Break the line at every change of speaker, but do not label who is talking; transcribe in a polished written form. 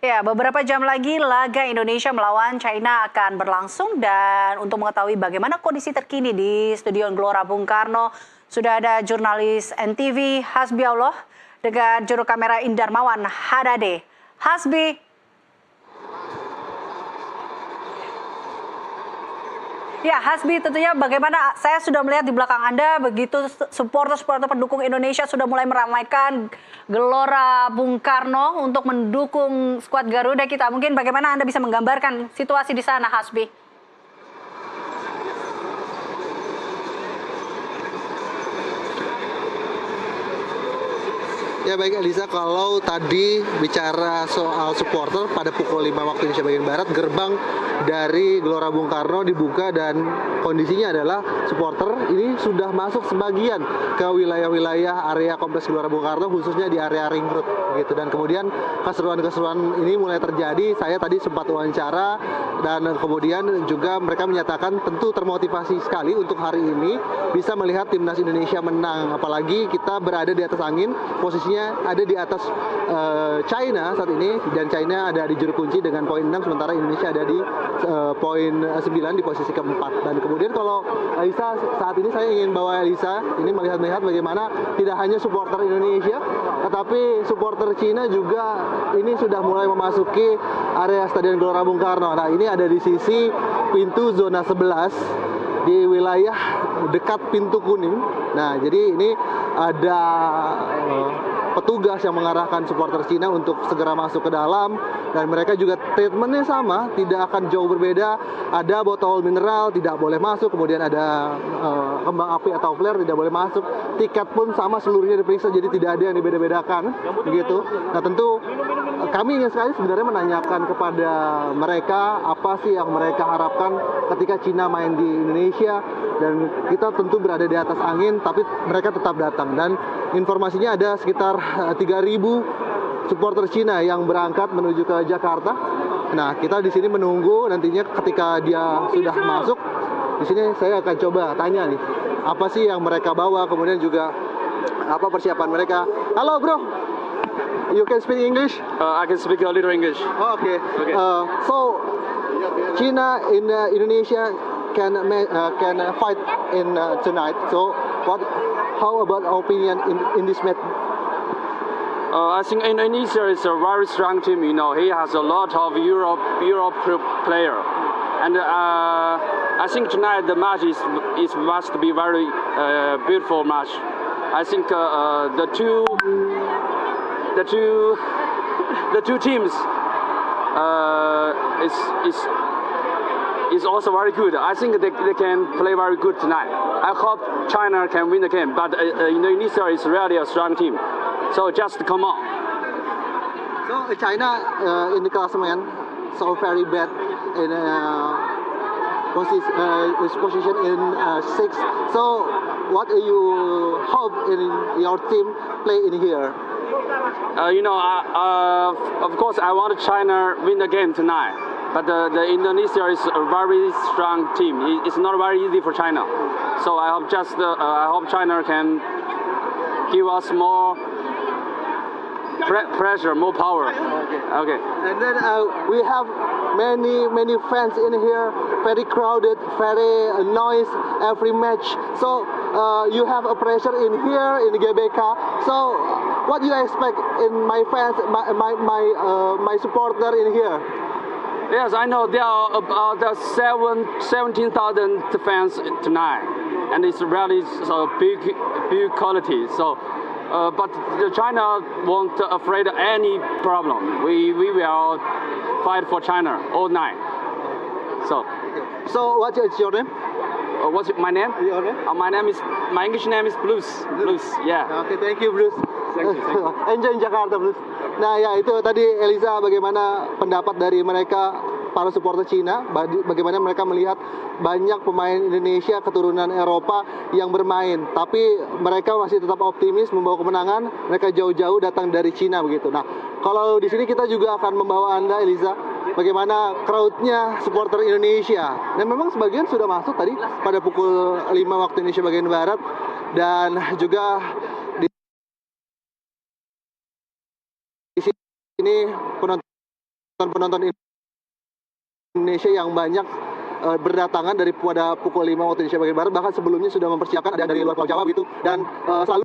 Ya, beberapa jam lagi laga Indonesia melawan China akan berlangsung dan untuk mengetahui bagaimana kondisi terkini di Stadion Gelora Bung Karno, sudah ada jurnalis NTV Hasbi Allah dengan juru kamera Indarmawan Hadade. Hasbi, ya, Hasbi, tentunya bagaimana saya sudah melihat di belakang Anda begitu supporter-supporter pendukung Indonesia sudah mulai meramaikan Gelora Bung Karno untuk mendukung skuad Garuda kita. Mungkin bagaimana Anda bisa menggambarkan situasi di sana, Hasbi?
Ya baik Elisa, kalau tadi bicara soal supporter pada pukul 5 waktu Indonesia bagian Barat, gerbang dari Gelora Bung Karno dibuka dan kondisinya adalah supporter ini sudah masuk sebagian ke wilayah-wilayah area kompleks Gelora Bung Karno, khususnya di area Ring Road gitu. Dan kemudian keseruan-keseruan ini mulai terjadi. Saya tadi sempat wawancara dan kemudian juga mereka menyatakan tentu termotivasi sekali untuk hari ini bisa melihat timnas Indonesia menang, apalagi kita berada di atas angin, posisinya ada di atas China saat ini, dan China ada di juru kunci dengan poin 6, sementara Indonesia ada di poin 9 di posisi keempat. Dan kemudian kalau Elisa, saat ini saya ingin bawa Elisa ini melihat bagaimana tidak hanya supporter Indonesia, tetapi supporter Cina juga ini sudah mulai memasuki area Stadion Gelora Bung Karno. Nah, ini ada di sisi pintu zona 11 di wilayah dekat pintu kuning. Nah, jadi ini ada petugas yang mengarahkan supporter Cina untuk segera masuk ke dalam, dan mereka juga treatmentnya sama, tidak akan jauh berbeda. Ada botol mineral tidak boleh masuk, kemudian ada kembang api atau flare tidak boleh masuk. Tiket pun sama, seluruhnya diperiksa, jadi tidak ada yang dibeda-bedakan begitu. Nah, tentu kami ingin sekali sebenarnya menanyakan kepada mereka apa sih yang mereka harapkan ketika Cina main di Indonesia, dan kita tentu berada di atas angin tapi mereka tetap datang. Dan informasinya ada sekitar 3.000 supporter Cina yang berangkat menuju ke Jakarta. Nah, kita di sini menunggu nantinya ketika dia sudah masuk. Di sini saya akan coba tanya nih, apa sih yang mereka bawa, kemudian juga apa persiapan mereka. Halo bro, you can speak English?
I can speak a little English.
Oh, okay.
Okay.
So China in Indonesia can fight in tonight. So how about opinion in this match?
I think Indonesia is a very strong team. You know, he has a lot of Europe player, and I think tonight the match is must be very beautiful match. I think the two teams is also very good. I think they can play very good tonight. I hope China can win the game, but Indonesia is really a strong team. So just come on.
So China in the classement so very bad in position in sixth. So what do you hope in your team play in here?
Of course, I want China win the game tonight. But the Indonesia is a very strong team. It's not very easy for China. So I hope I hope China can give us more pressure, more power. Okay.
And then we have many fans in here, very crowded, very noise every match. So you have a pressure in here in GBK. So what do you expect in my fans, my supporter in here?
Yes, I know there are about 17,000 fans tonight, and it's really a big quality. So. But China won't afraid any problem. We will fight for China all night.
So what is your name?
What's my name?
Your name?
My English name is Bruce. Bruce, yeah.
Okay, thank you, Bruce.
Thank you.
Enjoy Jakarta, Bruce. Nah, ya itu tadi Elisa, bagaimana pendapat dari mereka para supporter Cina, bagaimana mereka melihat banyak pemain Indonesia keturunan Eropa yang bermain, tapi mereka masih tetap optimis membawa kemenangan. Mereka jauh-jauh datang dari Cina begitu. Nah, kalau di sini kita juga akan membawa Anda, Elisa, bagaimana crowd-nya supporter Indonesia. Dan memang sebagian sudah masuk tadi pada pukul 5 waktu Indonesia bagian Barat, dan juga di sini penonton penonton Indonesia yang banyak berdatangan pada pukul 5 waktu Indonesia bagian barat, bahkan sebelumnya sudah mempersiapkan ada dari luar Pulau Jawa gitu, dan selalu